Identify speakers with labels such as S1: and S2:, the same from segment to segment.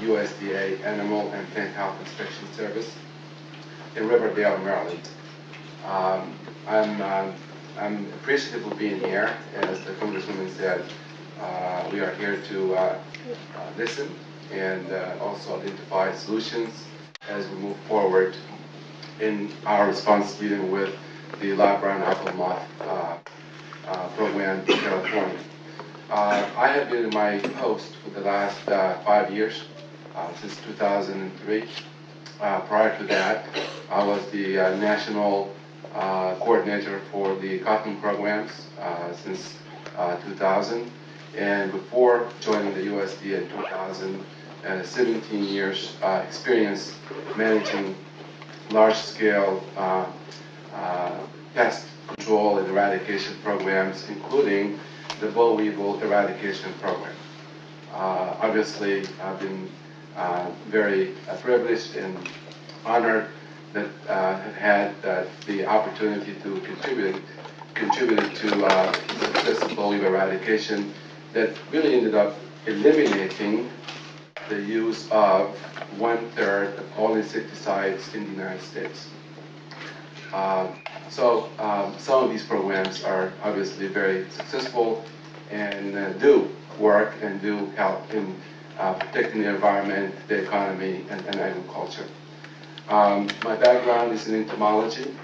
S1: USDA Animal and Plant Health Inspection Service in Riverdale, Maryland. I'm appreciative of being here. As the Congresswoman said, we are here to listen and also identify solutions as we move forward in our response dealing with the live brown apple moth program in California. I have been in my post for the last 5 years, since 2003. Prior to that, I was the national coordinator for the cotton programs since 2000. And before joining the USDA in 2000, 17 years experience managing large-scale pest control and eradication programs, including the boll weevil eradication program. Obviously, I've been very privileged and honored that have had the opportunity to contribute to successful weevil eradication that really ended up eliminating the use of 1/3 of all insecticides in the United States. So some of these programs are obviously very successful and do work and do help in protecting the environment, the economy, and agriculture. My background is in entomology,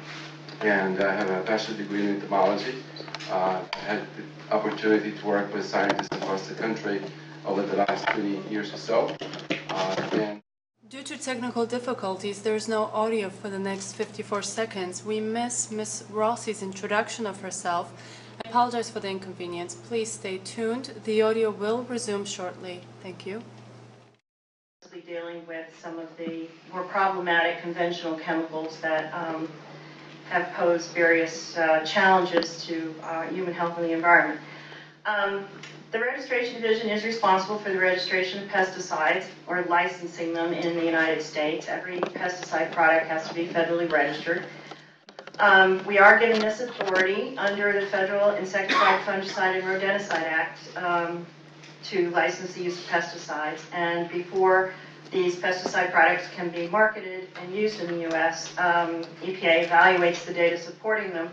S1: and I have a bachelor's degree in entomology. I had the opportunity to work with scientists across the country over the last 20 years or so.
S2: Due to technical difficulties, there is no audio for the next 54 seconds. We miss Ms. Rossi's introduction of herself. I apologize for the inconvenience. Please stay tuned. The audio will resume shortly. Thank you.
S3: Dealing with some of the more problematic conventional chemicals that have posed various challenges to human health and the environment. The Registration Division is responsible for the registration of pesticides or licensing them in the United States. Every pesticide product has to be federally registered. We are given this authority under the Federal Insecticide, Fungicide, and Rodenticide Act to license the use of pesticides. And before these pesticide products can be marketed and used in the U.S., EPA evaluates the data supporting them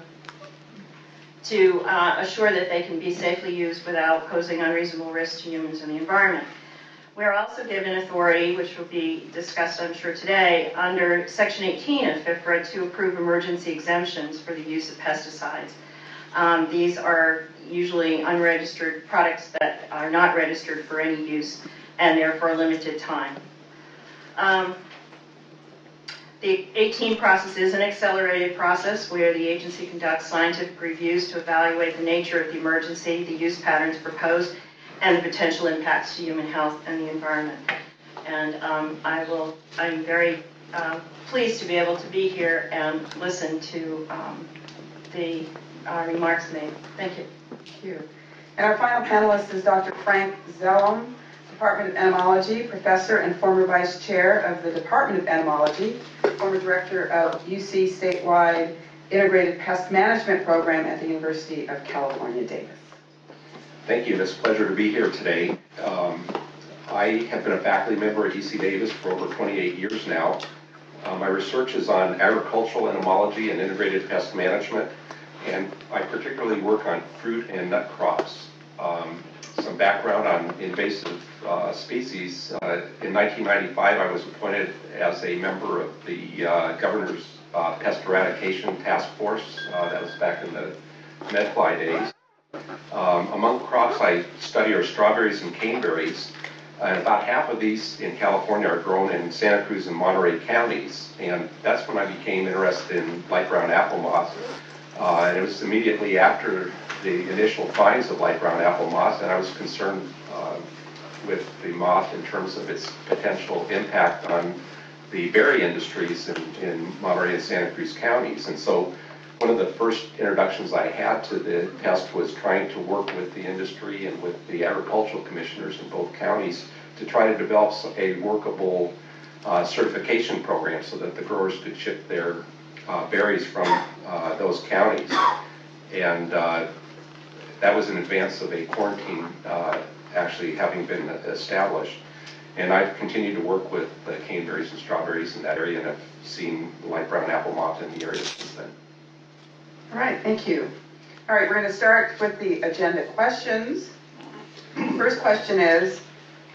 S3: to assure that they can be safely used without posing unreasonable risks to humans and the environment. We are also given authority, which will be discussed, I'm sure, today, under Section 18 of FIFRA to approve emergency exemptions for the use of pesticides. These are usually unregistered products that are not registered for any use, and they're for a limited time. The 18 process is an accelerated process where the agency conducts scientific reviews to evaluate the nature of the emergency, the use patterns proposed, and the potential impacts to human health and the environment. And I'm very pleased to be able to be here and listen to the remarks made. Thank you.
S4: Thank you. And our final panelist is Dr. Frank Zellum, Department of Entomology, Professor and former Vice Chair of the Department of Entomology, former Director of UC Statewide Integrated Pest Management Program at the University of California, Davis.
S5: Thank you. It's a pleasure to be here today. I have been a faculty member at UC Davis for over 28 years now. My research is on agricultural entomology and integrated pest management, and I particularly work on fruit and nut crops. Some background on invasive species. In 1995, I was appointed as a member of the Governor's Pest Eradication Task Force. That was back in the Medfly days. Among crops I study are strawberries and caneberries. And about half of these in California are grown in Santa Cruz and Monterey counties. And that's when I became interested in light brown apple moth. And it was immediately after the initial finds of light brown apple moth, and I was concerned with the moth in terms of its potential impact on the berry industries in Monterey and Santa Cruz counties. And so one of the first introductions I had to the pest was trying to work with the industry and with the agricultural commissioners in both counties to try to develop a workable certification program so that the growers could ship their berries from those counties. And that was in advance of a quarantine actually having been established. And I've continued to work with caneberries and strawberries in that area, and I've seen light brown apple moth in the area since then.
S4: All right, thank you. All right, we're going to start with the agenda questions. First question is,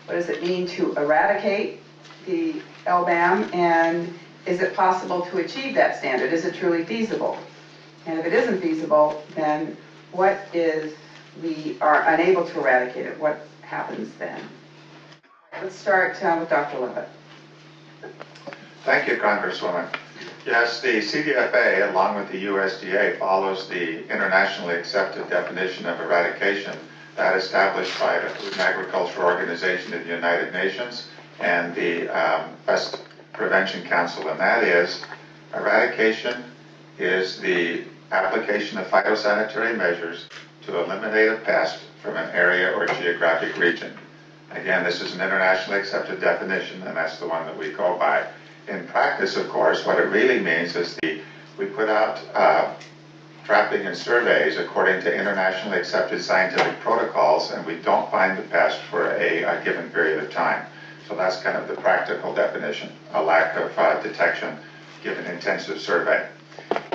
S4: what does it mean to eradicate the LBAM, and is it possible to achieve that standard? Is it truly feasible? And if it isn't feasible, then what is we are unable to eradicate it? What happens then? Let's start with Dr. Lovett.
S6: Thank you, Congresswoman. Yes, the CDFA, along with the USDA, follows the internationally accepted definition of eradication that established by the Food and Agriculture Organization of the United Nations and the Pest Prevention Council, and that is eradication is the application of phytosanitary measures to eliminate a pest from an area or geographic region. Again, this is an internationally accepted definition, and that's the one that we go by. In practice, of course, what it really means is we put out trapping and surveys according to internationally accepted scientific protocols, and we don't find the pest for a given period of time. So that's kind of the practical definition, a lack of detection given intensive survey.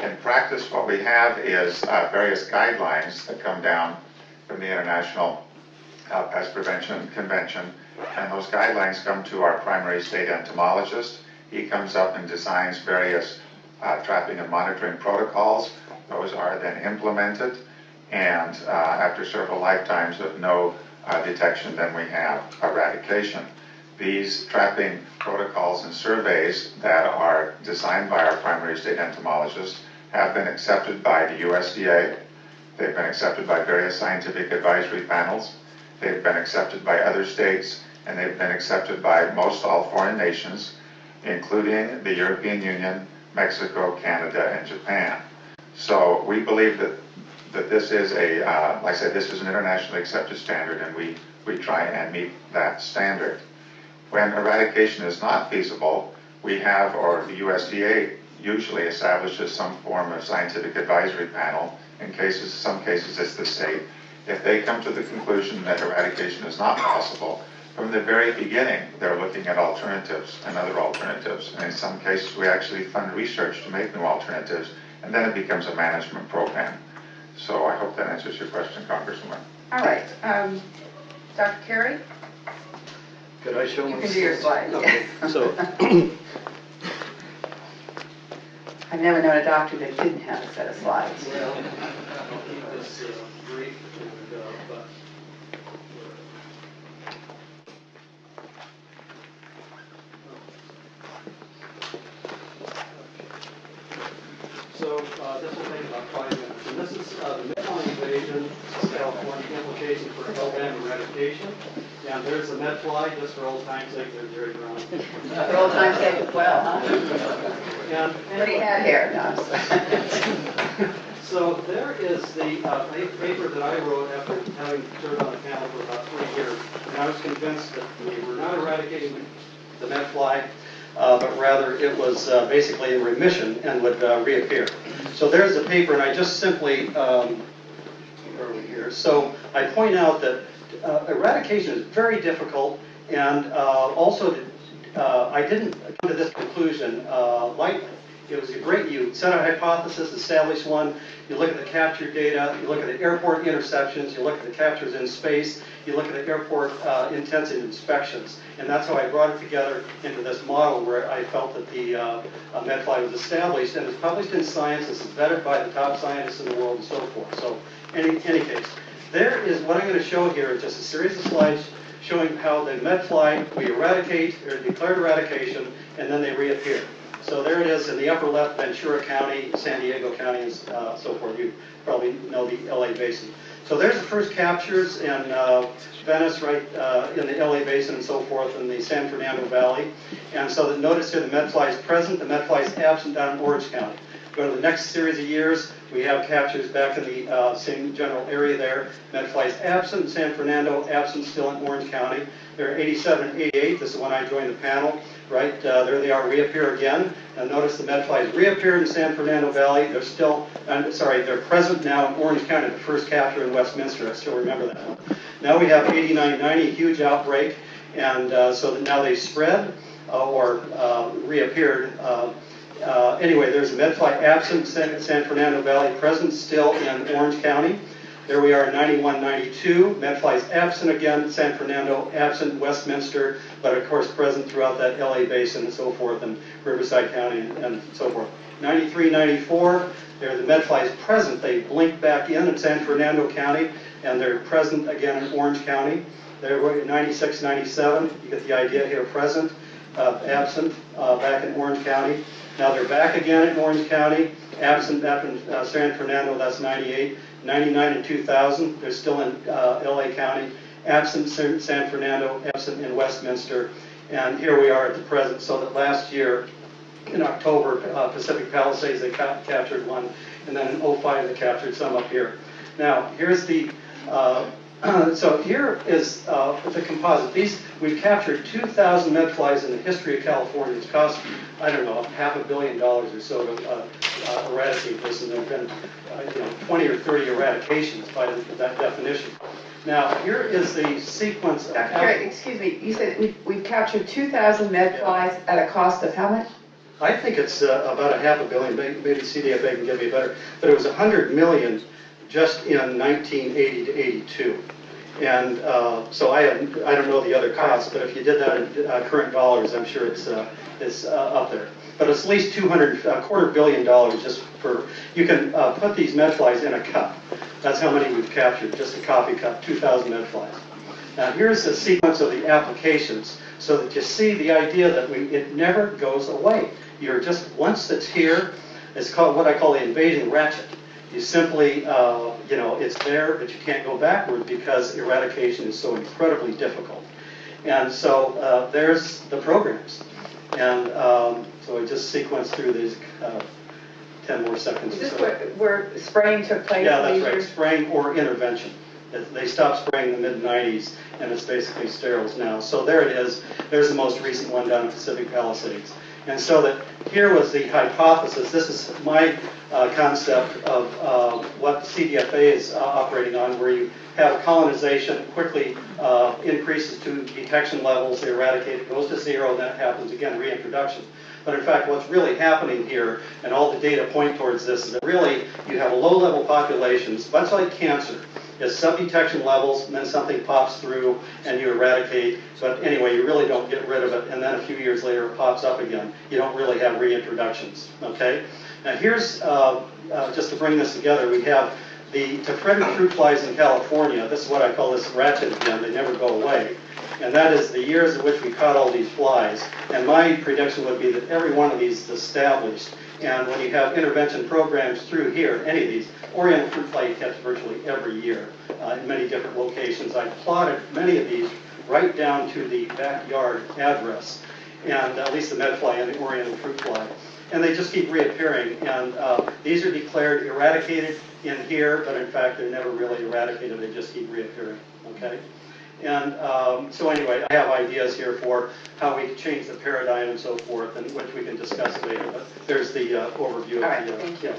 S6: In practice, what we have is various guidelines that come down from the International Pest Prevention Convention, and those guidelines come to our primary state entomologist. He comes up and designs various trapping and monitoring protocols. Those are then implemented, and after several lifetimes of no detection, then we have eradication. These trapping protocols and surveys that are designed by our primary state entomologist have been accepted by the USDA. They've been accepted by various scientific advisory panels. They've been accepted by other states, and they've been accepted by most all foreign nations, including the European Union, Mexico, Canada, and Japan. So we believe that this is like I said, this is an internationally accepted standard, and we try and meet that standard. When eradication is not feasible, we have, or the USDA usually establishes some form of scientific advisory panel. In some cases it's the state. If they come to the conclusion that eradication is not possible, from the very beginning they're looking at alternatives and other alternatives. And in some cases we actually fund research to make new alternatives, and then it becomes a management program. So I hope that answers your question, Congresswoman.
S4: All right. Dr. Carey?
S7: Could I show
S4: You can do your slide.
S7: Okay. So,
S4: I've never known a doctor that didn't have a set of slides.
S7: well, I'll keep this brief, but so this will take about 5 minutes. And this is the midline invasion of California implication for LBAM eradication. And there's the medfly, just for old time's sake, there's Jerry Brown.
S4: For old time's sake as well, huh?
S7: And
S4: But he had hair, no.
S7: so there is the paper that I wrote after having served on the panel for about 3 years. And I was convinced that we were not eradicating the medfly, but rather it was basically in remission and would reappear. So there's the paper, and I just simply, where are we here? So I point out that eradication is very difficult, and also I didn't come to this conclusion lightly. It was you set a hypothesis, establish one, you look at the capture data, you look at the airport interceptions, you look at the captures in space, you look at the airport intensive inspections. And that's how I brought it together into this model where I felt that the medfly was established, and it's published in Science, it's vetted by the top scientists in the world and so forth. So any case, there is what I'm going to show here is just a series of slides showing how the medfly, we eradicate, or declared eradication, and then they reappear. So there it is in the upper left, Ventura County, San Diego County, and so forth. You probably know the LA Basin. So there's the first captures in Venice, right in the LA Basin and so forth, in the San Fernando Valley. And so that notice here the medfly is present, the medfly is absent down in Orange County. Go to the next series of years, we have captures back in the same general area there. Medfly is absent in San Fernando, absent still in Orange County. They're 87 and 88. This is when I joined the panel. Right, there they are, reappear again. And notice the medflies reappeared in San Fernando Valley. They're still, they're present now in Orange County, the first capture in Westminster. I still remember that. Now we have 89, 90, huge outbreak. And so that now they spread or reappeared. Anyway, there's a medfly absent San Fernando Valley, present still in Orange County. There we are in 91, 92. Medfly's absent again, San Fernando, absent Westminster, but of course present throughout that LA basin and so forth, and Riverside County and so forth. 93, 94, there the medflies present. They blink back in San Fernando County, and they're present again in Orange County. There were 96, 97. You get the idea here. Present, absent, back in Orange County. Now they're back again in Orange County, absent back in San Fernando. That's 98. 99 and 2000, they're still in LA County, absent San Fernando, absent in Westminster, and here we are at the present. So that last year, in October, Pacific Palisades, they captured one, and then in 05, they captured some up here. Now, here's the, so here is the composite. We've captured 2,000 medflies in the history of California. It's cost, I don't know, $500 million or so to eradicate this, and there have been 20 or 30 eradications by that definition. Now, here is the sequence of...
S4: Excuse me, you said we've captured 2,000 medflies at a cost of how much?
S7: I think it's about $500 million. Maybe CDFA can give me better. But it was $100 million just in 1980 to 82. And so I don't know the other costs, but if you did that in current dollars, I'm sure it's up there. But it's at least $250 million just for, you can put these medflies in a cup. That's how many we've captured, just a coffee cup, 2,000 medflies. Now here's the sequence of the applications so that you see the idea that it never goes away. You're just, once it's here, it's called what I call the invasion ratchet. You simply, it's there, but you can't go backward because eradication is so incredibly difficult. And so there's the programs. And so I just sequenced through these 10 more seconds.
S4: Is this where spraying took place?
S7: Yeah, that's right, spraying or intervention. They stopped spraying in the mid-90s, and it's basically steriles now. So there it is. There's the most recent one down in Pacific Palisades. And so that here was the hypothesis. This is my concept of what CDFA is operating on, where you have colonization quickly increases to detection levels, they eradicate, it goes to zero, then it happens again, reintroduction. But in fact, what's really happening here, and all the data point towards this, is that really you have low-level populations, much like cancer. It's sub-detection levels, and then something pops through, and you eradicate. But anyway, you really don't get rid of it, and then a few years later it pops up again. You don't really have reintroductions, okay? Now here's, just to bring this together, we have the tapered fruit flies in California. This is what I call this ratchet again. They never go away. And that is the years in which we caught all these flies. And my prediction would be that every one of these is established. And when you have intervention programs through here, any of these, oriental fruit fly you catch virtually every year in many different locations. I plotted many of these right down to the backyard address, and at least the medfly and the oriental fruit fly. And they just keep reappearing. And these are declared eradicated in here, but in fact they're never really eradicated. They just keep reappearing. Okay. And so anyway, I have ideas here for how we can change the paradigm and so forth, and which we can discuss later. But there's the overview of
S4: right,
S7: the.
S4: thank you.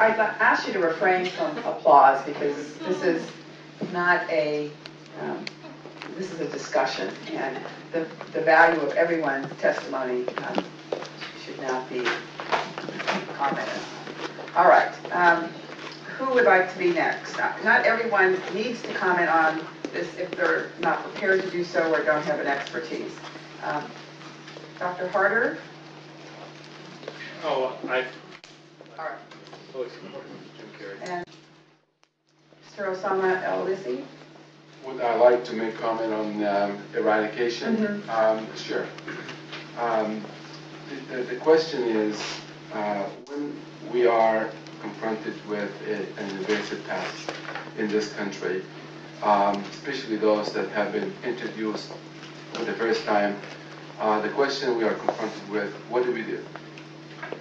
S4: I'd ask you to refrain from applause because this is not a, this is a discussion, and the value of everyone's testimony should not be commented on. All right, who would like to be next? Not everyone needs to comment on this if they're not prepared to do so or don't have an expertise. Dr. Harder?
S8: Oh,
S4: All right. And Mr. Osama El-Lissi?
S1: Would I like to make comment on eradication? Sure. The question is, when we are confronted with an invasive pest in this country, especially those that have been introduced for the first time, the question we are confronted with, what do we do?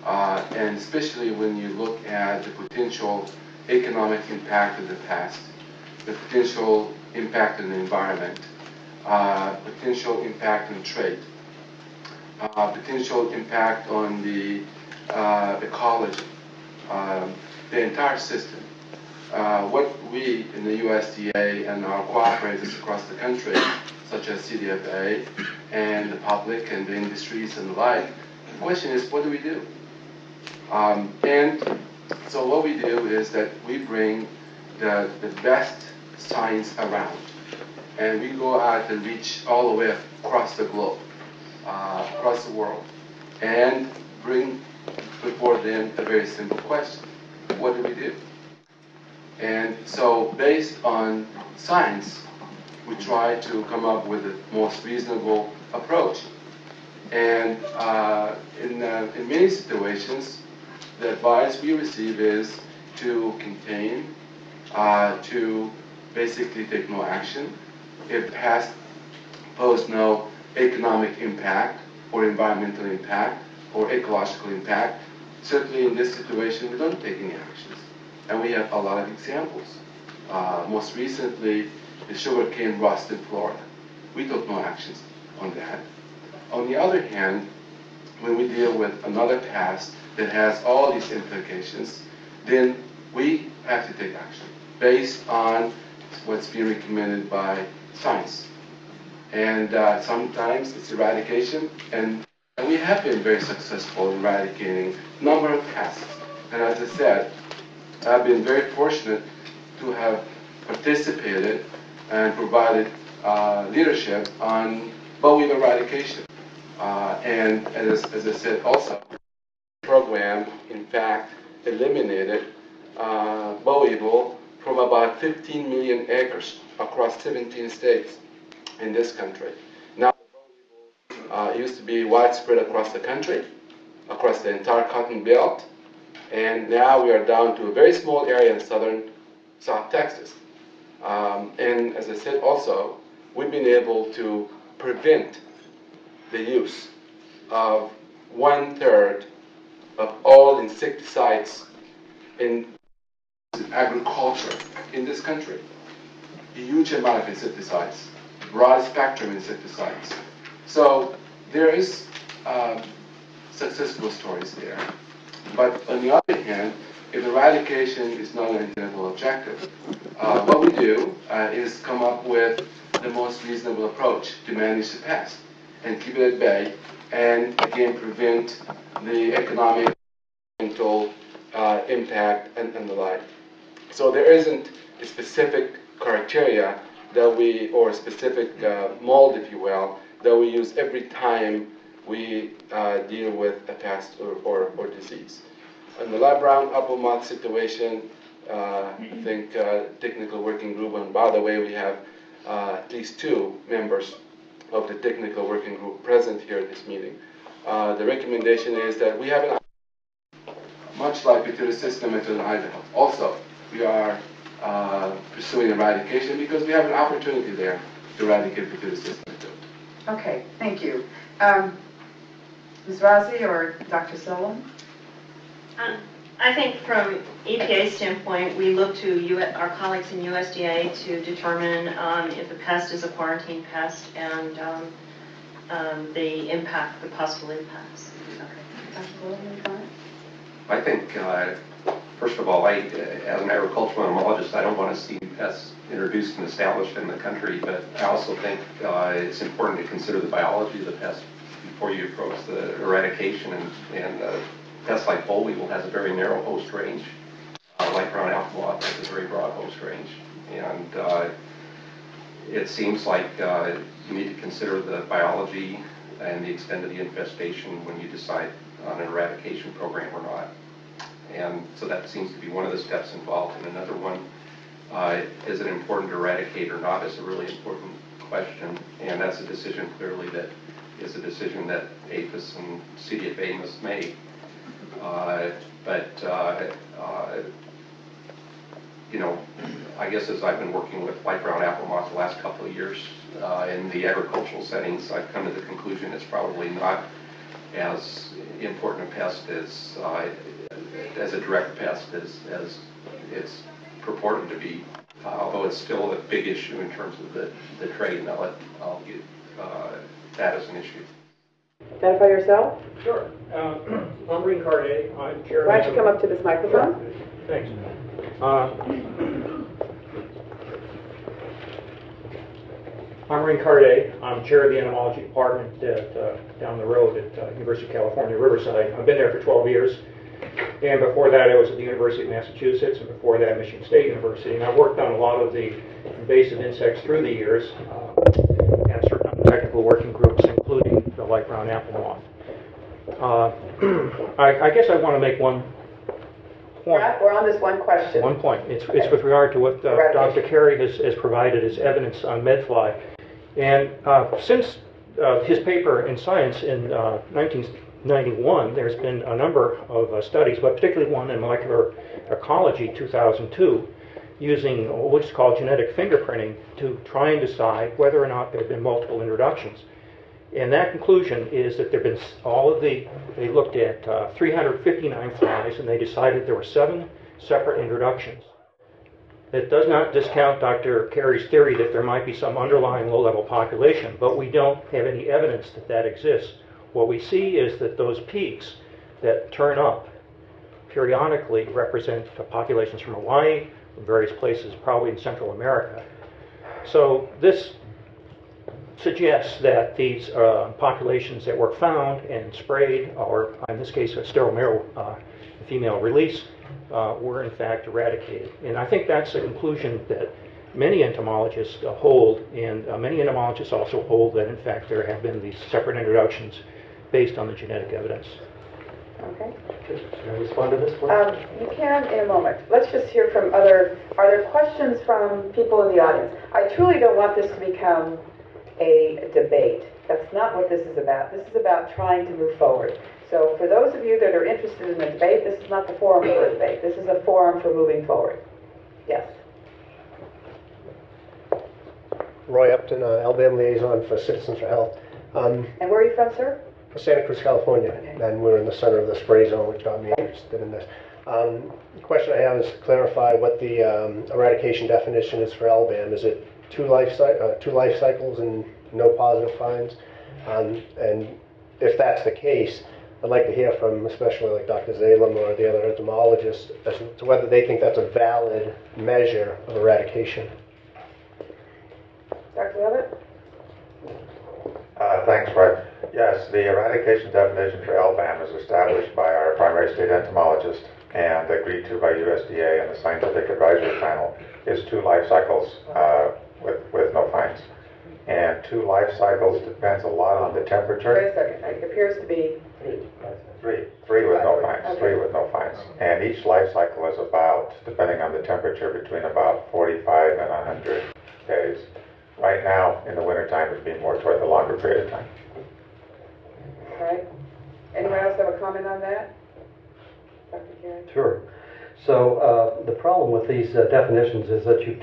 S1: And especially when you look at the potential economic impact of the past, the potential impact on the environment, potential impact on trade, potential impact on the ecology, the entire system. What we in the USDA and our cooperators across the country, such as CDFA and the public and the industries and the like, the question is, what do we do? And so what we do is that we bring the best science around, and we go out and reach all the way across the globe, across the world, and bring before them a very simple question: what do we do? And so based on science, we try to come up with the most reasonable approach. And in many situations, the advice we receive is to contain, to basically take no action. If past pose no economic impact or environmental impact or ecological impact, certainly in this situation we don't take any actions. And we have a lot of examples. Most recently, the sugarcane rust in Florida. We took no actions on that. On the other hand, when we deal with another past that has all these implications, then we have to take action based on what's being recommended by science. And sometimes it's eradication, and we have been very successful in eradicating a number of pests. And as I said, I've been very fortunate to have participated and provided leadership on bollweed eradication. And as I said also, the program in fact eliminated boll weevil from about 15 million acres across 17 states in this country. Now, it used to be widespread across the country, across the entire cotton belt, and now we are down to a very small area in South Texas. And as I said also, we've been able to prevent the use of 1/3 of all insecticides in agriculture in this country. A huge amount of insecticides, broad spectrum insecticides. So there is successful stories there. But on the other hand, if eradication is not an intended objective, what we do is come up with the most reasonable approach to manage the pest and keep it at bay, and again prevent the economic, environmental impact and the like. So there isn't a specific criteria that we, or a specific mold, if you will, that we use every time we deal with a pest or disease. In the live brown apple moth situation, I think technical working group, and by the way, we have at least 2 members of the technical working group present here at this meeting. The recommendation is that we have an, much like Pt.1 in Idaho. Also, we are pursuing eradication because we have an opportunity there to eradicate Pt.1.
S4: Okay, thank you. Ms. Razi or Dr. Sullivan?
S3: I think from EPA's standpoint, we look to our colleagues in USDA to determine if the pest is a quarantine pest and the impact, the possible impacts.
S5: I think, first of all, as an agricultural entomologist, I don't want to see pests introduced and established in the country, but I also think it's important to consider the biology of the pest before you approach the eradication. And pests like boll weevil has a very narrow host range. Light brown apple moth has a very broad host range. And it seems like you need to consider the biology and the extent of the infestation when you decide on an eradication program or not. And so that seems to be one of the steps involved. And another one, is it important to eradicate or not, is a really important question. And that's a decision clearly that is a decision that APHIS and CDFA must make. You know, I guess as I've been working with light brown apple moth the last couple of years in the agricultural settings, I've come to the conclusion it's probably not as important a pest as a direct pest as it's purported to be, although it's still a big issue in terms of the trade, and I'll get that as an issue.
S4: Identify yourself.
S8: Sure. I'm Reen Carr. I'm chair.
S4: Why don't you come up to this microphone?
S8: Thanks. I'm Reen Carday. I'm chair of the entomology department down the road at University of California, Riverside. I've been there for 12 years. And before that, I was at the University of Massachusetts, and before that, Michigan State University. And I've worked on a lot of the invasive insects through the years, and served on technical working groups, including the light brown apple moth. I guess I want to make one point.
S4: We're on this one question.
S8: One point. It's with regard to what Dr. Carey has provided as evidence on medfly. And since his paper in Science in 1991, there's been a number of studies, but particularly one in Molecular Ecology 2002, using what's called genetic fingerprinting to try and decide whether or not there have been multiple introductions. And that conclusion is that there have been they looked at 359 flies, and they decided there were 7 separate introductions. It does not discount Dr. Carey's theory that there might be some underlying low-level population, but we don't have any evidence that that exists. What we see is that those peaks that turn up periodically represent populations from Hawaii, from various places, probably in Central America. So this suggests that these populations that were found and sprayed, or in this case a sterile male female release, were in fact eradicated. And I think that's a conclusion that many entomologists hold, and many entomologists also hold that in fact there have been these separate introductions based on the genetic evidence.
S4: Okay.
S8: Can I respond to this one?
S4: You can in a moment. Let's just hear from are there questions from people in the audience? I truly don't want this to become a debate. That's not what this is about. This is about trying to move forward. So for those of you that are interested in a debate, this is not the forum for a debate. This is a forum for moving forward. Yes.
S9: Roy Upton, LBAM liaison for Citizens for Health.
S4: And where are you from, sir?
S9: Santa Cruz, California, and we're in the center of the spray zone, which got me interested in this. The question I have is to clarify what the eradication definition is for LBAM. Is it 2 life cycles and no positive finds? And if that's the case, I'd like to hear from especially like Dr. Zalem or the other entomologists as to whether they think that's a valid measure of eradication.
S4: Dr. Lovett?
S6: Thanks, Fred. Yes, the eradication definition for LBAM is established by our primary state entomologist and agreed to by USDA and the Scientific Advisory Panel is 2 life cycles with no finds. And 2 life cycles depends a lot on the temperature.
S4: Wait a second. It appears to be 3.
S6: 3 with no finds. Okay. 3 with no finds. And each life cycle is about, depending on the temperature, between about 45 and 100 days. Right now, in the wintertime, it'd be more toward the longer period of time.
S4: All right. Anyone else have a comment on that? Dr. Carey?
S7: Sure. So the problem with these definitions is that you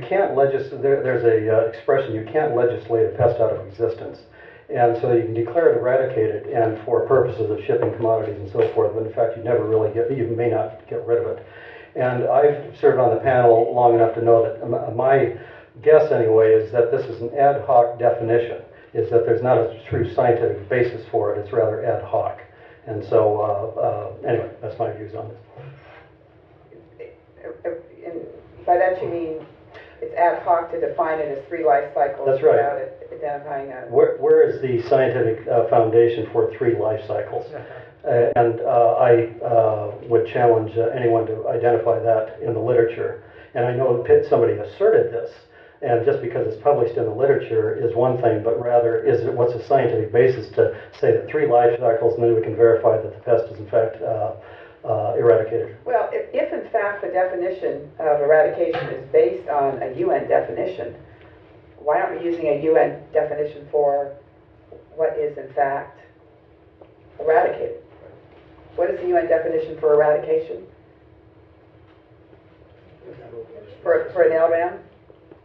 S7: can't legislate. There's a expression: you can't legislate a pest out of existence. And so you can declare it eradicated, and for purposes of shipping commodities and so forth. But in fact, you never really you may not get rid of it. And I've served on the panel long enough to know that my guess, anyway, is that this is an ad hoc definition. Is that there's not a true scientific basis for it. It's rather ad hoc. And so, anyway, that's my views on this.
S4: By that you mean it's ad hoc to define it as 3 life cycles.
S7: That's right.
S4: Without identifying that.
S7: Where is the scientific foundation for 3 life cycles? And I would challenge anyone to identify that in the literature. And I know somebody asserted this, and just because it's published in the literature is one thing, but rather what's the scientific basis to say that 3 life cycles, and then we can verify that the pest is in fact eradicated.
S4: Well, if in fact the definition of eradication is based on a UN definition, why aren't we using a UN definition for what is in fact eradicated? What is the UN definition for eradication? For an LBAM?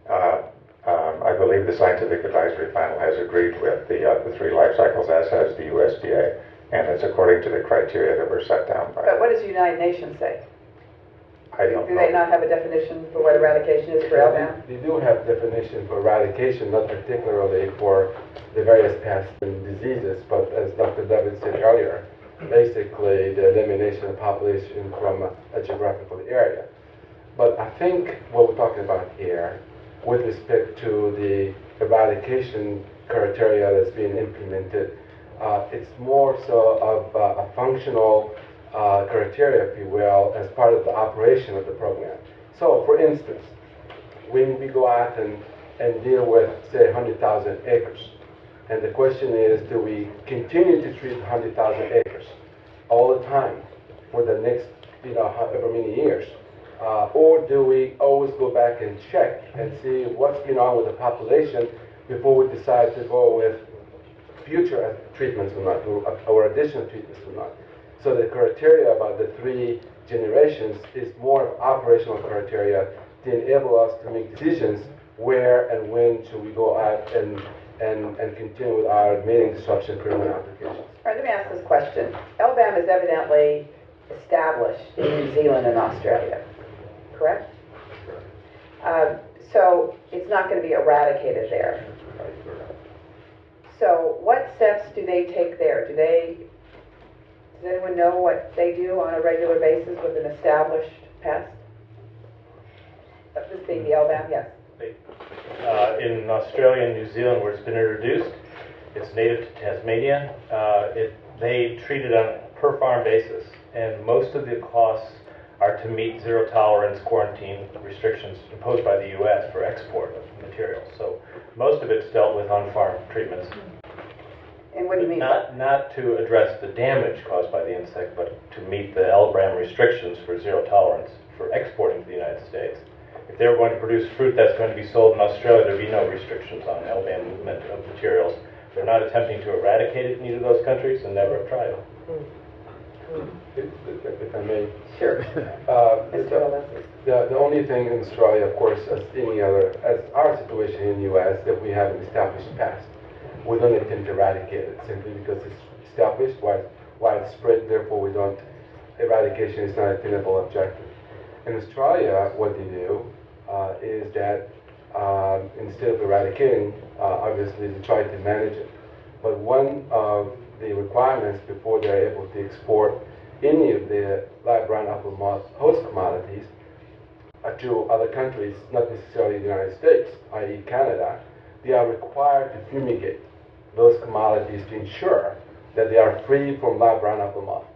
S6: I believe the Scientific Advisory Panel has agreed with the 3 life cycles, as has the USDA, and it's according to the criteria that were set down by.
S4: But what does the United Nations say?
S10: I don't
S4: Do
S10: know.
S4: they not have a definition for what eradication is for LBAM?
S11: They do have definition for eradication, not particularly for the various pests and diseases, but as Dr. Lovett said earlier, basically the elimination of population from a geographical area. But I think what we're talking about here, with respect to the eradication criteria that's being implemented, it's more so of a functional criteria, if you will, as part of the operation of the program. So, for instance, when we go out and deal with, say, 100,000 acres, and the question is, do we continue to treat 100,000 acres all the time for the next, however many years? Or do we always go back and check and see what's going on with the population before we decide to go with future treatments or not, or additional treatments or not? So the criteria about the 3 generations is more of operational criteria to enable us to make decisions where and when should we go out and continue with our mating disruption prevention applications.
S4: All right, let me ask this question. LBAM is evidently established in New Zealand and Australia, correct? So it's not going to be eradicated there. So what steps do they take there? Does anyone know what they do on a regular basis with an established pest? This being the LBAM, yes.
S12: In Australia and New Zealand, where it's been introduced, it's native to Tasmania. They treat it on a per farm basis, and most of the costs are to meet zero tolerance quarantine restrictions imposed by the U.S. for export of materials. So most of it's dealt with on farm treatments.
S4: And what do you mean?
S12: Not to address the damage caused by the insect, but to meet the LBAM restrictions for zero tolerance for exporting to the United States. If they were going to produce fruit that's going to be sold in Australia, there'd be no restrictions on LBAM movement of materials. They're not attempting to eradicate it in either of those countries and never have tried.
S11: If I may.
S4: Sure.
S11: The only thing in Australia, of course, as any other, as our situation in the U.S., that we have an established past. We don't intend to eradicate it simply because it's established, widespread, therefore we don't, eradication is not a tenable objective. In Australia, what they do is that instead of eradicating, obviously they try to manage it. But one of the requirements before they're able to export any of the live brown apple moth host commodities to other countries, not necessarily the United States, i.e. Canada, they are required to fumigate those commodities to ensure that they are free from live brown apple moth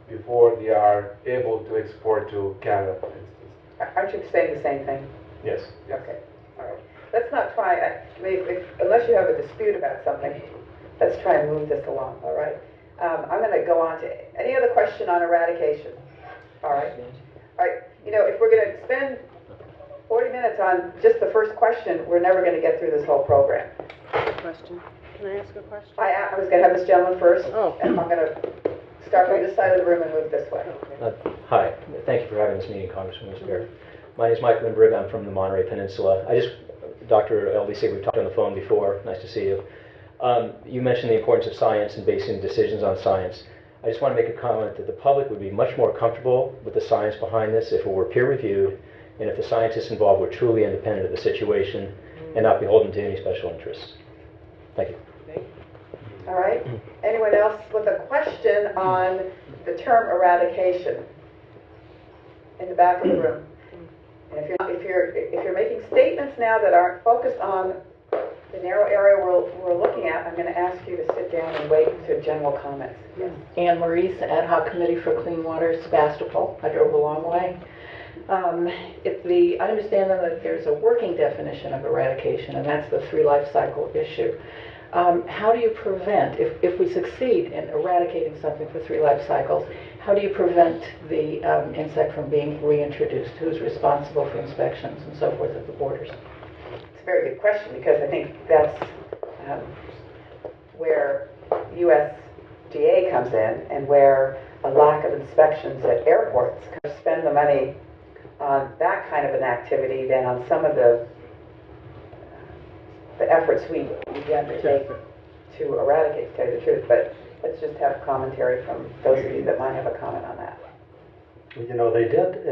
S11: before they are able to export to Canada, for instance.
S4: Aren't you saying the same thing?
S12: Yes.
S4: Okay. All right. Let's not try, unless you have a dispute about something, let's try and move this along, all right? I'm going to go on to any other question on eradication. All right. All right. If we're going to spend 40 minutes on just the first question, we're never going to get through this whole program.
S13: Question. Can I ask a question?
S4: I was going to have this gentleman first,
S13: Oh.
S4: and I'm going to start from this side of the room and move this way.
S14: Hi. Thank you for having this meeting, Congresswoman Speier. My name is Michael Lindbergh. I'm from the Monterey Peninsula. Dr. LBC, we've talked on the phone before. Nice to see you. You mentioned the importance of science and basing decisions on science. I just want to make a comment that the public would be much more comfortable with the science behind this if it were peer-reviewed and if the scientists involved were truly independent of the situation and not beholden to any special interests. Thank you.
S4: All right. Anyone else with a question on the term eradication? In the back of the room. And if you're making statements now that aren't focused on the narrow area we're looking at, I'm going to ask you to sit down and wait to general comments. Yes.
S15: Anne Maurice, Ad Hoc Committee for Clean Water, Sebastopol. I drove a long way. I understand that there's a working definition of eradication, and that's the 3 life cycle issue. How do you prevent, if we succeed in eradicating something for 3 life cycles, how do you prevent the insect from being reintroduced? Who's responsible for inspections and so forth at the borders?
S4: It's a very good question, because I think that's where USDA comes in, and where a lack of inspections at airports kind of spend the money on that kind of an activity than on some of the efforts we undertake to eradicate, to tell you the truth. But let's just have commentary from those of you that might have a comment on that.
S8: You know, they did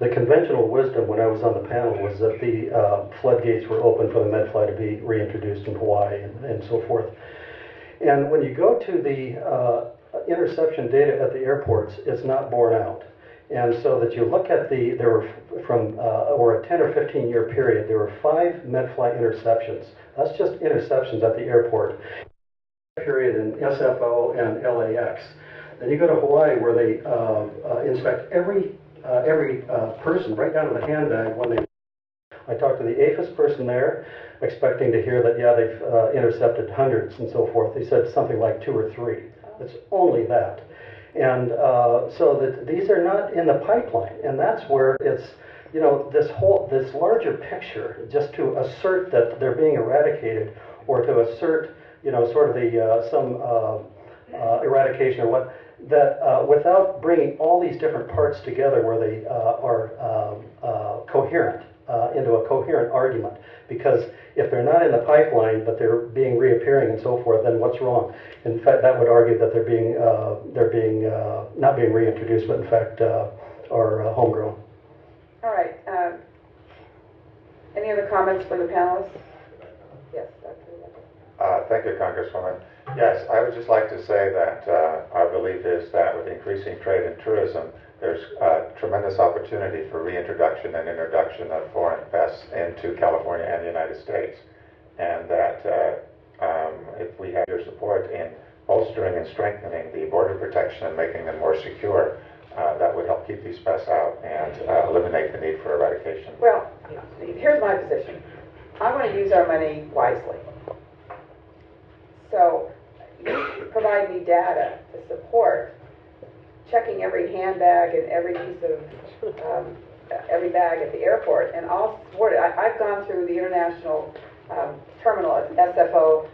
S8: the conventional wisdom when I was on the panel was that the floodgates were open for the medfly to be reintroduced in Hawaii and so forth. And when you go to the interception data at the airports, it's not borne out. And so that you look at there were from over a 10 or 15 year period, there were 5 medfly interceptions. That's just interceptions at the airport. Period in SFO and LAX. Then you go to Hawaii where they inspect every person right down to the handbag when they. I talked to the APHIS person there, expecting to hear that, yeah, they've intercepted hundreds and so forth. They said something like 2 or 3. It's only that. And so that these are not in the pipeline. And that's where it's, you know, this larger picture, just to assert that they're being eradicated or to assert, you know, sort of the eradication or what, that without bringing all these different parts together where they are coherent, into a coherent argument. Because if they're not in the pipeline, but they're reappearing and so forth, then what's wrong? In fact, that would argue that they're not being reintroduced, but in fact are homegrown.
S4: All right. Any other comments from the panelists? Yes, Dr.
S6: Thank you, Congresswoman. Yes, I would just like to say that our belief is that with increasing trade and tourism, there's tremendous opportunity for reintroduction and introduction of foreign pests into California and the United States. And that if we have your support in bolstering and strengthening the border protection and making them more secure, that would help keep these pests out and eliminate the need for eradication.
S4: Well, here's my position. I want to use our money wisely. So you provide me data to support checking every handbag and every piece of every bag at the airport, and I'll support it. I've gone through the international terminal at SFO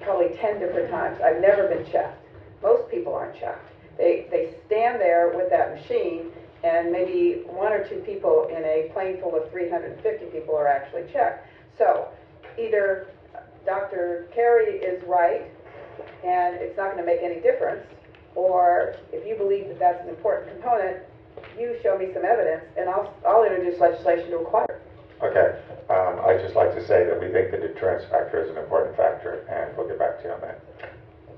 S4: probably 10 different times. I've never been checked. Most people aren't checked. They stand there with that machine, and maybe 1 or 2 people in a plane full of 350 people are actually checked. So either Dr. Carey is right, and it's not going to make any difference, or if you believe that that's an important component, you show me some evidence, and I'll introduce legislation to require it.
S6: Okay. I'd just like to say that we think the deterrence factor is an important factor, and we'll get back to you on that.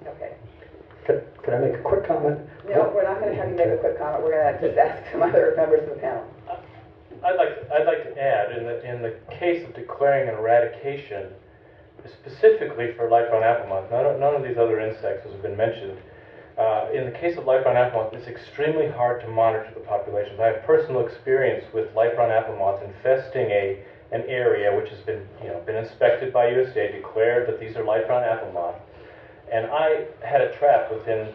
S4: Okay.
S8: Can I make a quick comment?
S4: No, we're not going to have you make a quick comment. We're going to just ask some other members of the panel.
S12: I'd like to add, in the case of declaring an eradication, specifically for light brown apple moth, none of these other insects has been mentioned. In the case of light brown apple moth, it's extremely hard to monitor the populations. I have personal experience with light brown apple moth infesting an area which has been inspected by USDA, declared that these are light brown apple moth, and I had a trap within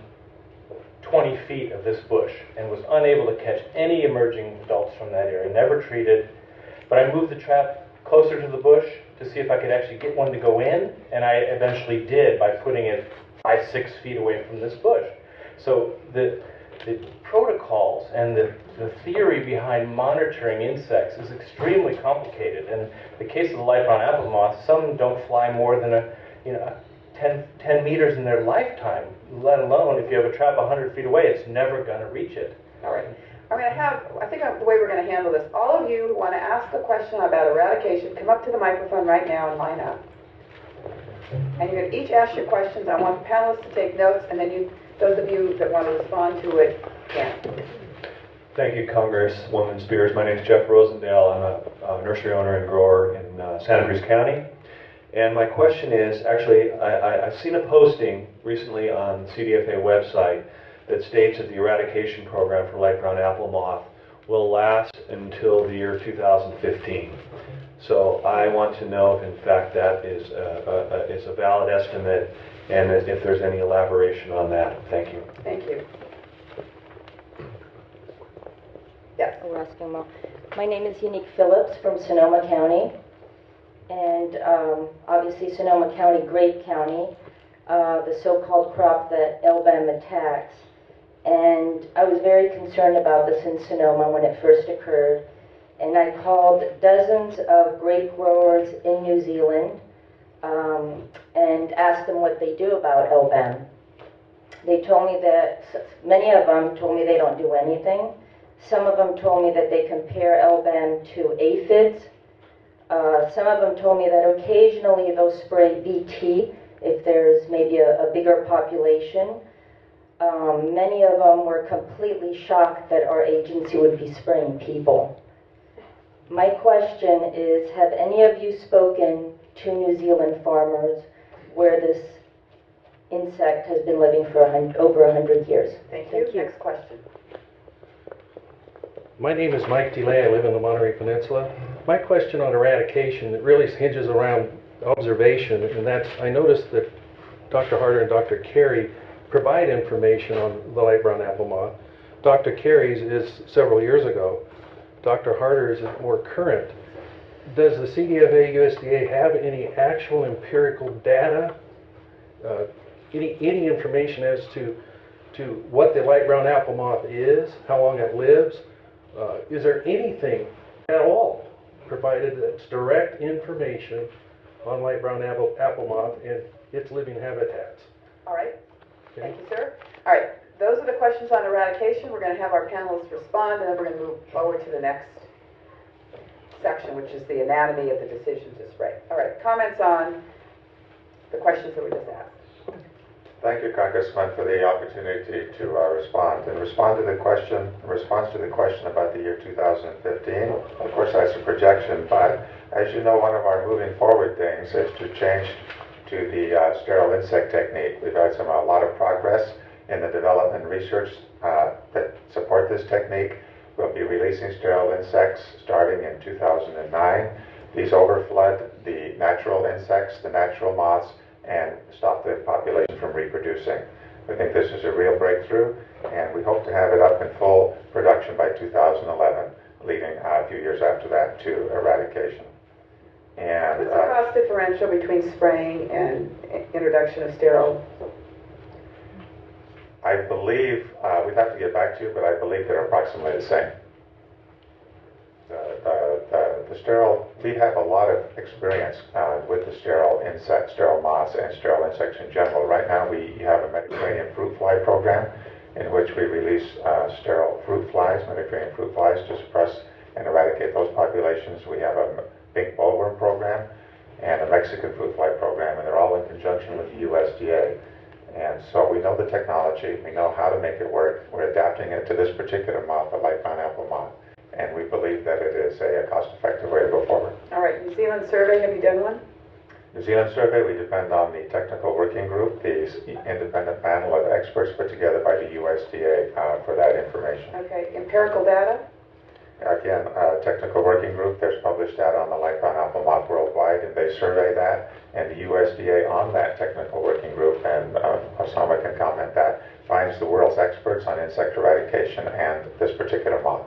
S12: 20 feet of this bush and was unable to catch any emerging adults from that area, never treated, but I moved the trap closer to the bush to see if I could actually get one to go in, and I eventually did by putting it 5-6 feet away from this bush. So the protocols and the theory behind monitoring insects is extremely complicated. And the case of the light brown apple moth, some don't fly more than 10 meters in their lifetime, let alone if you have a trap 100 feet away, it's never going to reach it.
S4: All right. I think the way we're going to handle this, all of you who want to ask a question about eradication, come up to the microphone right now and line up. And you're going to each ask your questions. I want the panelists to take notes, and then those of you that want to respond to it can.
S10: Thank you, Congresswoman Speier. My name is Jeff Rosendale. I'm a nursery owner and grower in Santa Cruz County. And my question is, actually, I've seen a posting recently on the CDFA website that states that the eradication program for light brown apple moth will last until the year 2015. So I want to know if, in fact, that is a valid estimate, and if there's any elaboration on that. Thank you.
S4: Thank you. Yes.
S16: My name is Unique Phillips from Sonoma County, and obviously Sonoma County, great county, the so-called crop that LBAM attacks. And I was very concerned about this in Sonoma when it first occurred. And I called dozens of grape growers in New Zealand and asked them what they do about LBAM. They told me that, many of them told me they don't do anything. Some of them told me that they compare LBAM to aphids. Some of them told me that occasionally they'll spray BT if there's maybe a bigger population. Many of them were completely shocked that our agency would be spraying people. My question is, have any of you spoken to New Zealand farmers where this insect has been living for over 100 years?
S4: Thank you. Next question.
S8: My name is Mike DeLay. I live in the Monterey Peninsula. My question on eradication, it really hinges around observation, and that's, I noticed that Dr. Harder and Dr. Carey provide information on the light brown apple moth. Dr. Carey's is several years ago. Dr. Harder's is more current. Does the CDFA USDA have any actual empirical data, any information as to what the light brown apple moth is, how long it lives? Is there anything at all provided that's direct information on light brown apple moth and its living habitats?
S4: All right.
S8: Okay.
S4: Thank you, sir. All right. Those are the questions on eradication. We're going to have our panelists respond, and then we're going to move forward to the next section, which is the anatomy of the decision to spray. All right. Comments on the questions that were just asked?
S6: Thank you, Congressman, for the opportunity to respond. In response to the question about the year 2015, of course that's a projection, but as you know, one of our moving forward things is to change to the sterile insect technique. We've had a lot of progress in the development and research that support this technique. We'll be releasing sterile insects starting in 2009. These overflood the natural insects, the natural moths, and stop the population from reproducing. We think this is a real breakthrough, and we hope to have it up in full production by 2011, leading a few years after that to eradication. And
S4: what's the cost differential between spraying and introduction of sterile?
S6: I believe, we'd have to get back to you, but I believe they're approximately the same. The sterile, we have a lot of experience with the sterile insects, sterile moths, and sterile insects in general. Right now we have a Mediterranean fruit fly program in which we release sterile fruit flies, Mediterranean fruit flies, to suppress and eradicate those populations. We have a pink bollworm program and a Mexican fruit fly program, and they're all in conjunction with the USDA. And so we know the technology, we know how to make it work. We're adapting it to this particular moth, the light brown apple moth. And we believe that it is a cost-effective way to go forward.
S4: All right, New Zealand survey, have you done one?
S6: New Zealand survey, we depend on the technical working group, the independent panel of experts put together by the USDA for that information.
S4: Okay, empirical data?
S6: Again, technical working group, there's published data on the light brown apple moth worldwide, and they survey that, and the USDA on that technical working group, and Osama can comment that, finds the world's experts on insect eradication and this particular moth.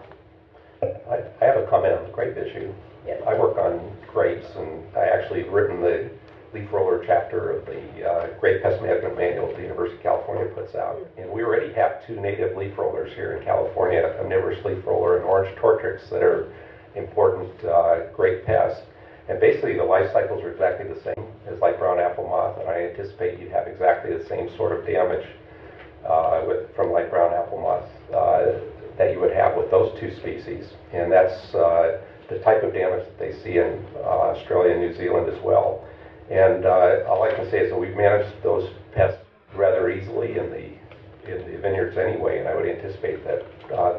S5: I have a comment on the grape issue.
S4: Yes.
S5: I work on grapes, and I actually have written the leaf roller chapter of the Grape Pest Management Manual the University of California puts out. And we already have 2 native leaf rollers here in California, a omnivorous leaf roller and orange tortrix, that are important grape pests. And basically the life cycles are exactly the same as light brown apple moth, and I anticipate you'd have exactly the same sort of damage from light brown apple moth that you would have with those 2 species. And that's the type of damage that they see in Australia and New Zealand as well. And all I can say is that we've managed those pests rather easily in the vineyards anyway, and I would anticipate that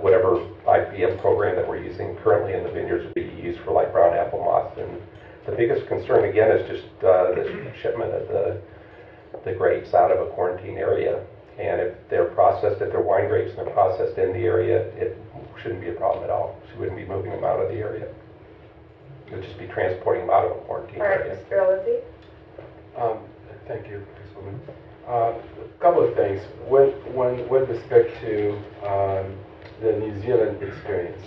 S5: whatever IPM program that we're using currently in the vineyards will be used for light brown apple moth. And the biggest concern again is just the shipment of the grapes out of a quarantine area. And if they're processed, if they're wine grapes and they're processed in the area, it shouldn't be a problem at all. She wouldn't be moving them out of the area. It would just be transporting them out of a quarantine area.
S4: All right, Mr. Lindsay.
S11: Thank you, Congresswoman. A couple of things. With respect to the New Zealand experience,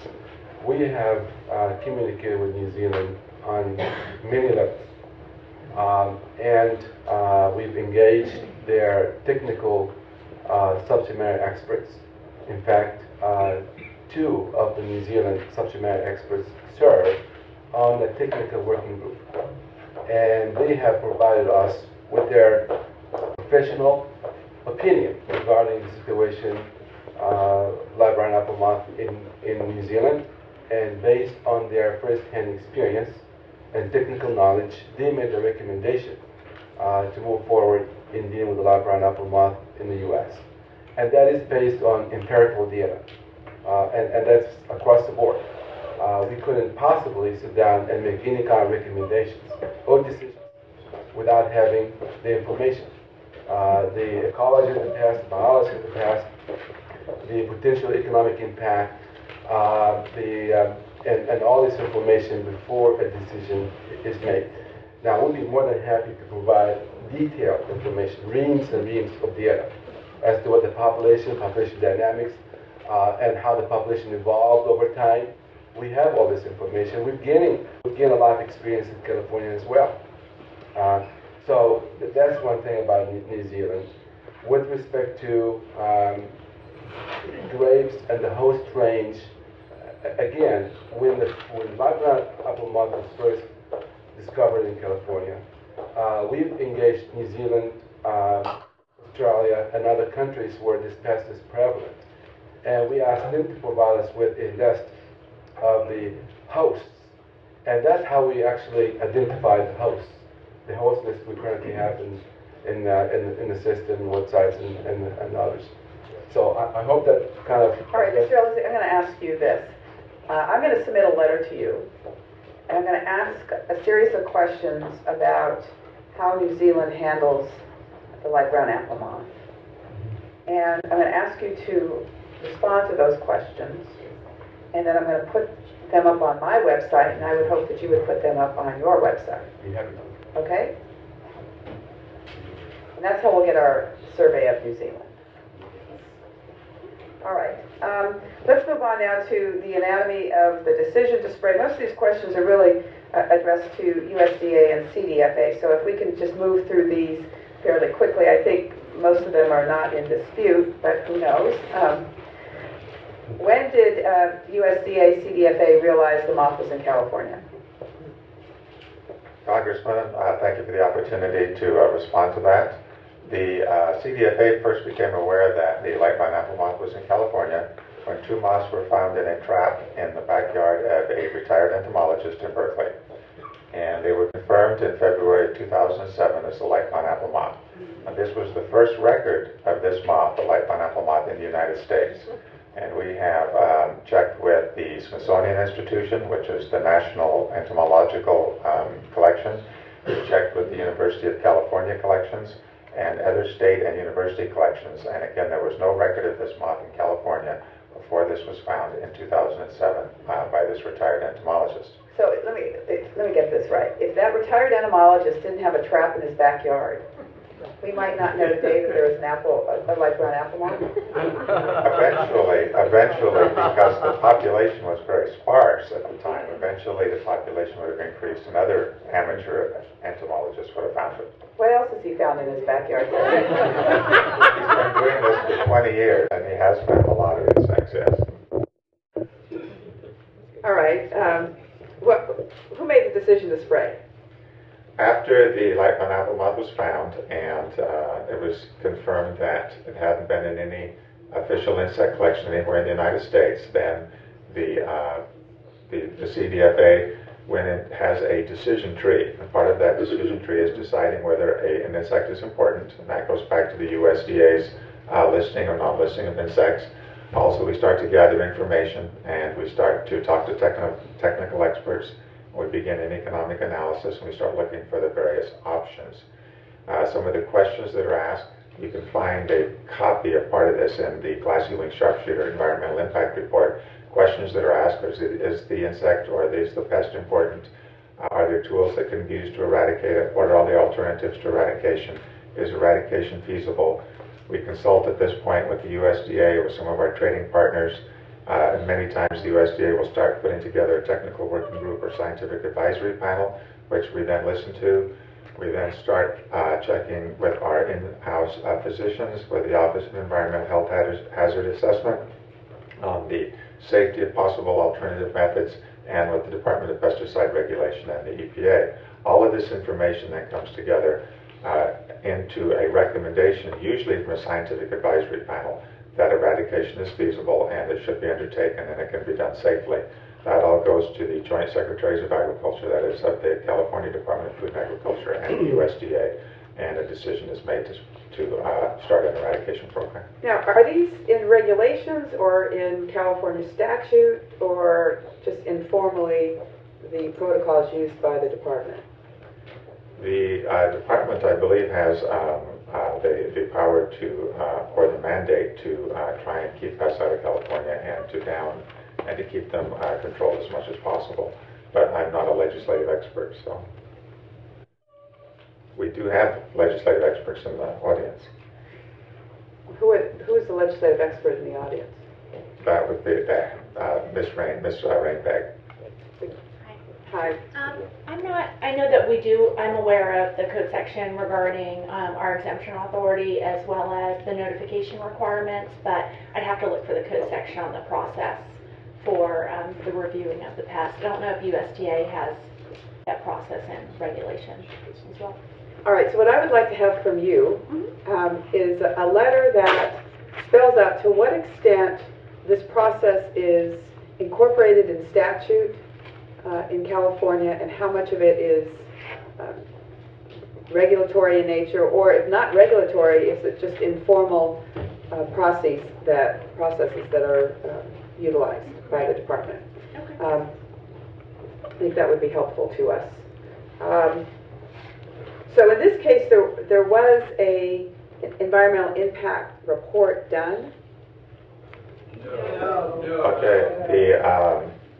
S11: we have communicated with New Zealand on many levels. And we've engaged their technical subject matter experts. In fact, 2 of the New Zealand subject matter experts serve on the technical working group. And they have provided us with their professional opinion regarding the situation, live brown apple moth in New Zealand, and based on their first-hand experience and technical knowledge, they made a recommendation to move forward in dealing with the live brown apple moth in the U.S. And that is based on empirical data, and that's across the board. We couldn't possibly sit down and make any kind of recommendations or decisions without having the information. The ecology of the past, the biology of the past, the potential economic impact, and all this information before a decision is made. Now, we'll be more than happy to provide detailed information, reams and reams of data as to what the population dynamics, and how the population evolved over time. We have all this information. We've gained a lot of experience in California as well. So that's one thing about New Zealand. With respect to grapes and the host range, again, when live brown apple moth was first discovered in California, we've engaged New Zealand, Australia, and other countries where this pest is prevalent. And we asked them to provide us with a list of the hosts. And that's how we actually identified the hosts. The host list we currently have in the system, websites, and others. So I hope that kind of...
S4: All right, Mr. Ellis, I'm going to ask you this. I'm going to submit a letter to you, and I'm going to ask a series of questions about how New Zealand handles the light brown apple moth. And I'm going to ask you to respond to those questions, and then I'm going to put them up on my website, and I would hope that you would put them up on your website. Okay? And that's how we'll get our survey of New Zealand. All right. Let's move on now to the anatomy of the decision to spray. Most of these questions are really addressed to USDA and CDFA, so if we can just move through these fairly quickly. I think most of them are not in dispute, but who knows? When did USDA, CDFA realize the moth was in California?
S6: Congressman, thank you for the opportunity to respond to that. The CDFA first became aware that the light brown apple moth was in California when 2 moths were found in a trap in the backyard of a retired entomologist in Berkeley. And they were confirmed in February 2007 as the light brown apple moth. And this was the first record of this moth, the light brown apple moth, in the United States. And we have checked with the Smithsonian Institution, which is the National Entomological Collection. We've checked with the University of California collections and other state and university collections. And again, there was no record of this moth in California before this was found in 2007 by this retired entomologist.
S4: So let me get this right. If that retired entomologist didn't have a trap in his backyard, we might not know today that there was a light brown apple moth?
S6: Eventually, because the population was very sparse at the time, eventually the population would have increased and other amateur entomologists would have found it.
S4: What else has he found in his backyard?
S6: He's been doing this for 20 years, and he has found a lot of insects, yes.
S4: All right. Who made the decision to spray?
S6: After the light brown apple moth was found, and it was confirmed that it hadn't been in any official insect collection anywhere in the United States, then the CDFA, when it has a decision tree, and part of that decision tree is deciding whether an insect is important, and that goes back to the USDA's listing or non-listing of insects. Also, we start to gather information, and we start to talk to technical experts. We begin an economic analysis, and we start looking for the various options. Some of the questions that are asked, you can find a copy of part of this in the Glassy Wing Sharpshooter Environmental Impact Report. Questions that are asked is the insect or is the pest important? Are there tools that can be used to eradicate it? What are all the alternatives to eradication? Is eradication feasible? We consult at this point with the USDA, with some of our trading partners. And many times the USDA will start putting together a technical working group or scientific advisory panel, which we then listen to. We then start checking with our in-house physicians, with the Office of Environmental Health Hazard Assessment, on the safety of possible alternative methods, and with the Department of Pesticide Regulation and the EPA. All of this information then comes together into a recommendation, usually from a scientific advisory panel, that eradication is feasible and it should be undertaken and it can be done safely. That all goes to the Joint Secretaries of Agriculture, that is of the California Department of Food and Agriculture and the USDA, and a decision is made to start an eradication program.
S4: Now, are these in regulations or in California statute or just informally the protocols used by the department?
S6: The department, I believe, has the power to, or the mandate to try and keep pests out of California and to keep them controlled as much as possible. But I'm not a legislative expert, so. We do have legislative experts in the audience.
S4: Who is the legislative expert in the audience?
S6: That would be Miss Rainbag.
S4: Hi.
S17: I know that I'm aware of the code section regarding our exemption authority as well as the notification requirements, but I'd have to look for the code section on the process for the reviewing of the pest. I don't know if USDA has that process and regulation as well.
S4: All right, so what I would like to have from you is a letter that spells out to what extent this process is incorporated in statute in California and how much of it is regulatory in nature, or if not regulatory, is it just informal processes that are utilized by the department. I think that would be helpful to us. So in this case, there was an environmental impact report done.
S6: Okay,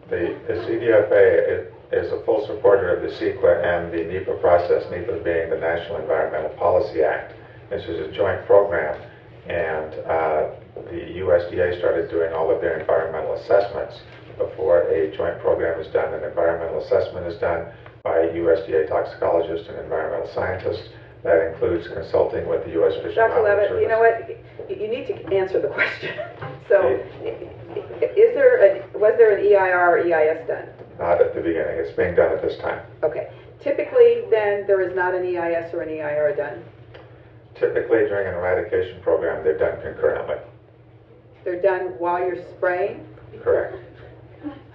S6: the CDFA is a full supporter of the CEQA and the NEPA process, NEPA being the National Environmental Policy Act. This is a joint program, and the USDA started doing all of their environmental assessments before a joint program is done. An environmental assessment is done by a USDA toxicologist and environmental scientist. That includes consulting with the U.S. Fish and
S4: Dr.
S6: Wildlife
S4: Lovett,
S6: Service.
S4: you know what? You need to answer the question. So, was there an EIR or EIS done?
S6: Not at the beginning. It's being done at this time.
S4: Okay. Typically, then, there is not an EIS or an EIR done?
S6: Typically, during an eradication program, they're done concurrently.
S4: They're done while you're spraying?
S6: Correct.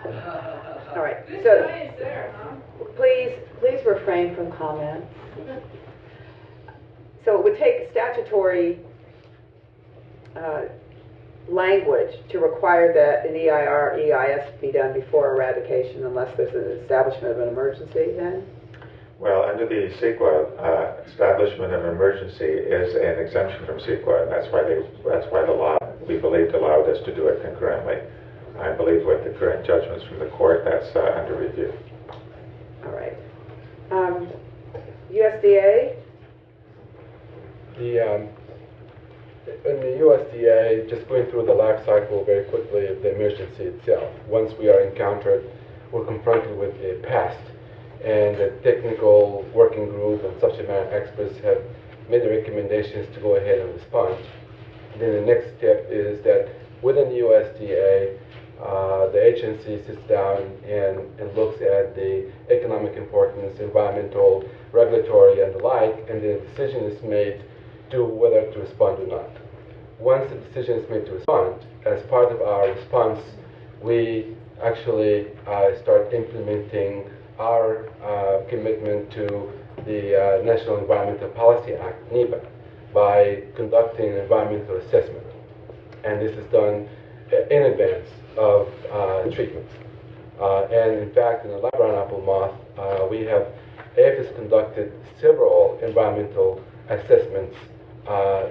S4: All right. So, please refrain from comment. So it would take statutory language to require that an EIR, EIS be done before eradication unless there's an establishment of an emergency then?
S6: Well, under the CEQA, establishment of emergency is an exemption from CEQA, and that's why the law, we believed, allowed us to do it concurrently. I believe with the current judgments from the court, that's under review.
S4: All right. USDA?
S11: In the USDA, just going through the life cycle very quickly of the emergency itself. Once we are encountered, we're confronted with a pest, and the technical working group and subject matter experts have made the recommendations to go ahead and respond. Then the next step is that within the USDA, the agency sits down and looks at the economic importance, environmental, regulatory, and the like, and the decision is made to whether to respond or not. Once the decision is made to respond, as part of our response, we actually start implementing our commitment to the National Environmental Policy Act, NEPA, by conducting an environmental assessment. And this is done in advance of treatment. And in fact, in the live brown apple moth, we have APHIS conducted several environmental assessments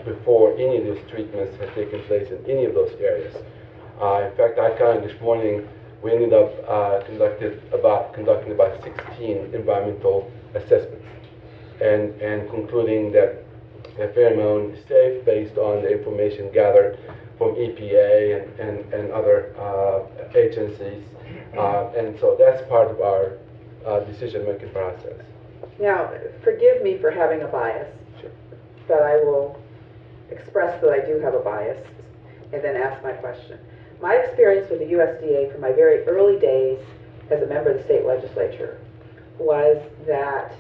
S11: before any of these treatments have taken place in any of those areas. In fact, I counted this morning, we ended up conducting about 16 environmental assessments and concluding that the pheromone is safe based on the information gathered from EPA and other agencies. And so that's part of our decision-making process.
S4: Now, forgive me for having a bias, but I will express that I do have a bias and then ask my question. My experience with the USDA from my very early days as a member of the state legislature was that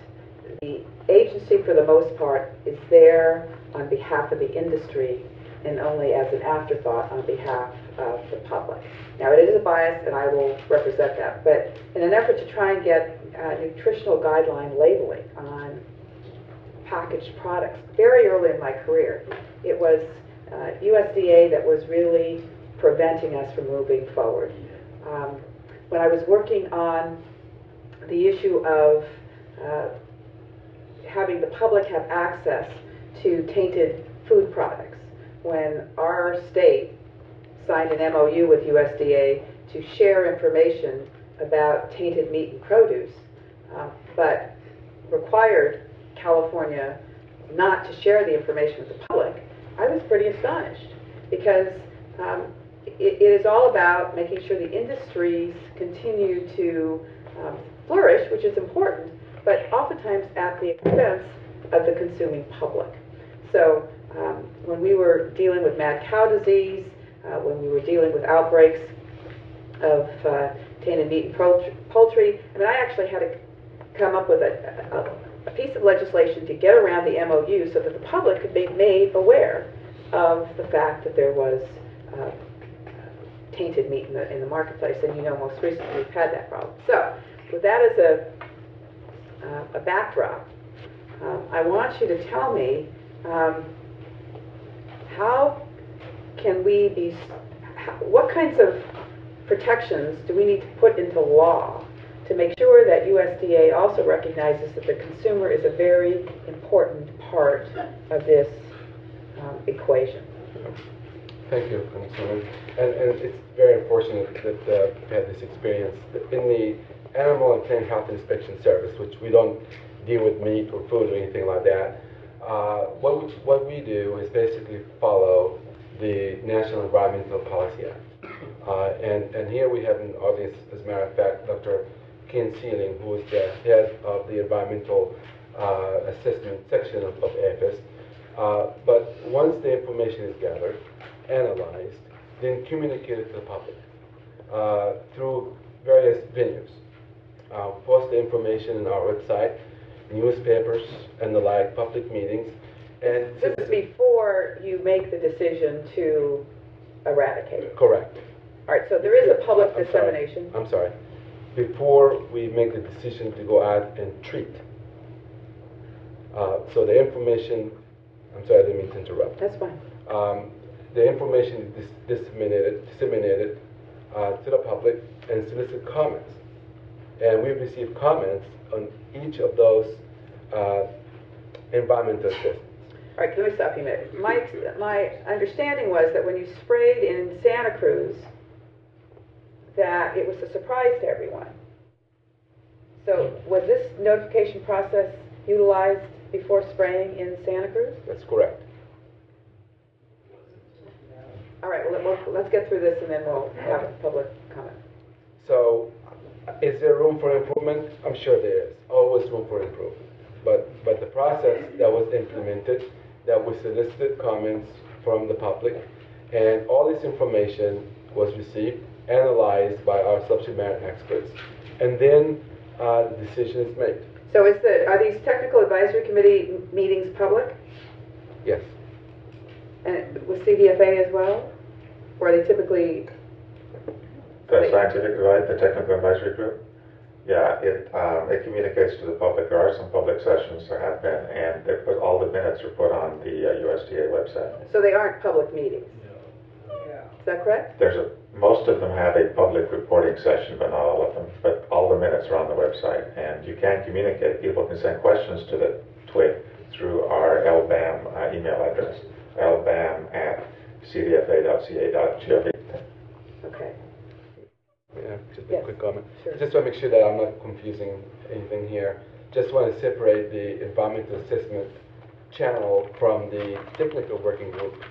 S4: the agency, for the most part, is there on behalf of the industry and only as an afterthought on behalf of the public. Now, it is a bias, and I will represent that, but in an effort to try and get nutritional guideline labeling on packaged products, very early in my career, it was USDA that was really preventing us from moving forward. When I was working on the issue of having the public have access to tainted food products, when our state signed an MOU with USDA to share information about tainted meat and produce, but required California not to share the information with the public, I was pretty astonished, because it is all about making sure the industries continue to flourish, which is important, but oftentimes at the expense of the consuming public. So when we were dealing with mad cow disease, when we were dealing with outbreaks of tainted meat and poultry, I mean, I actually had to come up with a piece of legislation to get around the MOU so that the public could be made aware of the fact that there was tainted meat in the marketplace. And you know, most recently we've had that problem. So with that as a backdrop, I want you to tell me how can we be, what kinds of protections do we need to put into law to make sure that USDA also recognizes that the consumer is a very important part of this equation?
S11: Thank you, Congresswoman. And it's very unfortunate that we had this experience. In the Animal and Plant Health Inspection Service, which we don't deal with meat or food or anything like that, what we do is basically follow the National Environmental Policy Act. And here we have in the audience, as a matter of fact, Dr. Ken Sealing, who is the head of the Environmental Assessment section of APHIS. But once the information is gathered, analyzed, then communicated to the public through various venues. Post the information on our website, newspapers, and the like, public meetings. And
S4: this is before you make the decision to eradicate it?
S11: Correct.
S4: All right, so there is a public dissemination.
S11: I'm sorry. Before we make the decision to go out and treat. So the information, I'm sorry, I didn't mean to interrupt.
S4: That's fine.
S11: The information is disseminated to the public and solicit comments. And we've received comments on each of those environmental assessments.
S4: All right, let me stop you a minute. My understanding was that when you sprayed in Santa Cruz, that it was a surprise to everyone. So was this notification process utilized before spraying in Santa Cruz?
S11: That's correct.
S4: All right, well, let's get through this and then we'll have public comment.
S11: So is there room for improvement? I'm sure there is. Always room for improvement. But the process that was implemented, that we solicited comments from the public, and all this information was received, analyzed by our subject matter experts, and then the decision is made.
S4: So are these technical advisory committee meetings public?
S11: Yes.
S4: And with CDFA as well? Or are they typically...
S6: The scientific advice, the technical advisory group? Yeah, it communicates to the public. There are some public sessions, there have been, and all the minutes are put on the USDA website.
S4: So they aren't public meetings? Is that correct?
S6: Most of them have a public reporting session, but not all of them. But all the minutes are on the website, and you can communicate. People can send questions to the TWIG through our LBAM email address, lbam@cdfa.ca.gov.
S4: Okay.
S11: Yeah, just a quick comment. Sure. Just want to make sure that I'm not confusing anything here. Just want to separate the environmental assessment channel from the technical working group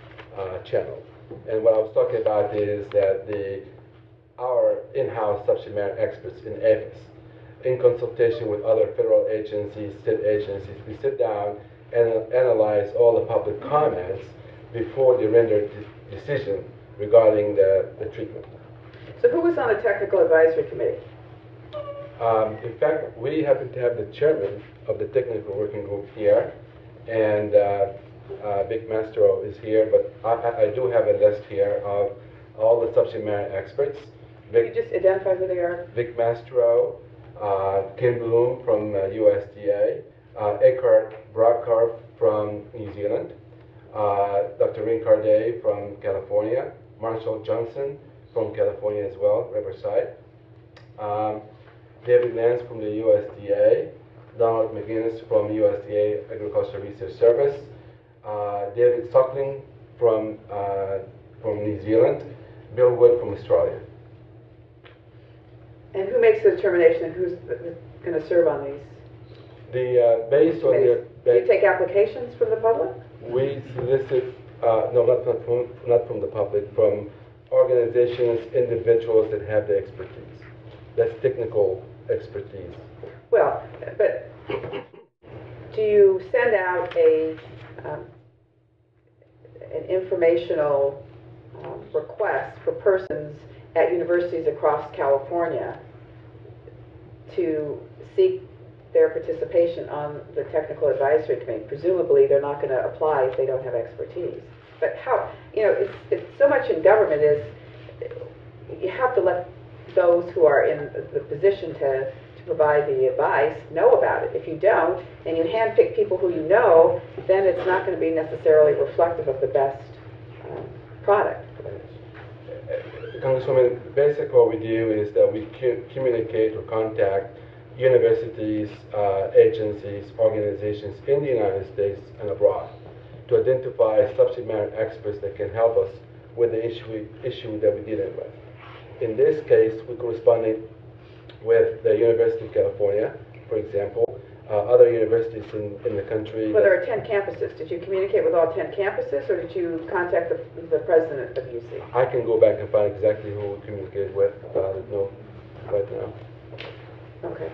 S11: channel. And what I was talking about is that our in-house subject matter experts in APHIS, in consultation with other federal agencies, state agencies, we sit down and analyze all the public comments before they render a decision regarding the treatment.
S4: So who was on the technical advisory committee?
S11: In fact, we happen to have the chairman of the technical working group here, and Vic Mastro is here, but I do have a list here of all the subject matter experts.
S4: Can you just identify who they are?
S11: Vic Mastro, Ken Bloom from USDA, Eckhart Brockar from New Zealand, Dr. Rincardet from California, Marshall Johnson from California as well, Riverside, David Lance from the USDA, Donald McGinnis from USDA Agricultural Research Service, David Suckling from New Zealand, Bill Wood from Australia.
S4: And who makes the determination of who's going to serve on these?
S11: Based on
S4: Do you take applications from the public?
S11: We solicit, no, not from the public, from organizations, individuals that have the expertise. That's technical expertise.
S4: Well, but do you send out an informational request for persons at universities across California to seek their participation on the technical advisory committee? Presumably, they're not going to apply if they don't have expertise. But how, it's so much in government is you have to let those who are in the position to provide the advice know about it. If you don't, and you handpick people who you know, then it's not going to be necessarily reflective of the best product.
S11: Congresswoman, basically what we do is that we communicate or contact universities, agencies, organizations in the United States and abroad to identify subject matter experts that can help us with the issue that we're dealing with. In this case, we corresponded with the University of California, for example, other universities in the country.
S4: Well, there are 10 campuses. Did you communicate with all 10 campuses, or did you contact the president of UC?
S11: I can go back and find exactly who we communicated with. I don't know right now.
S4: Okay.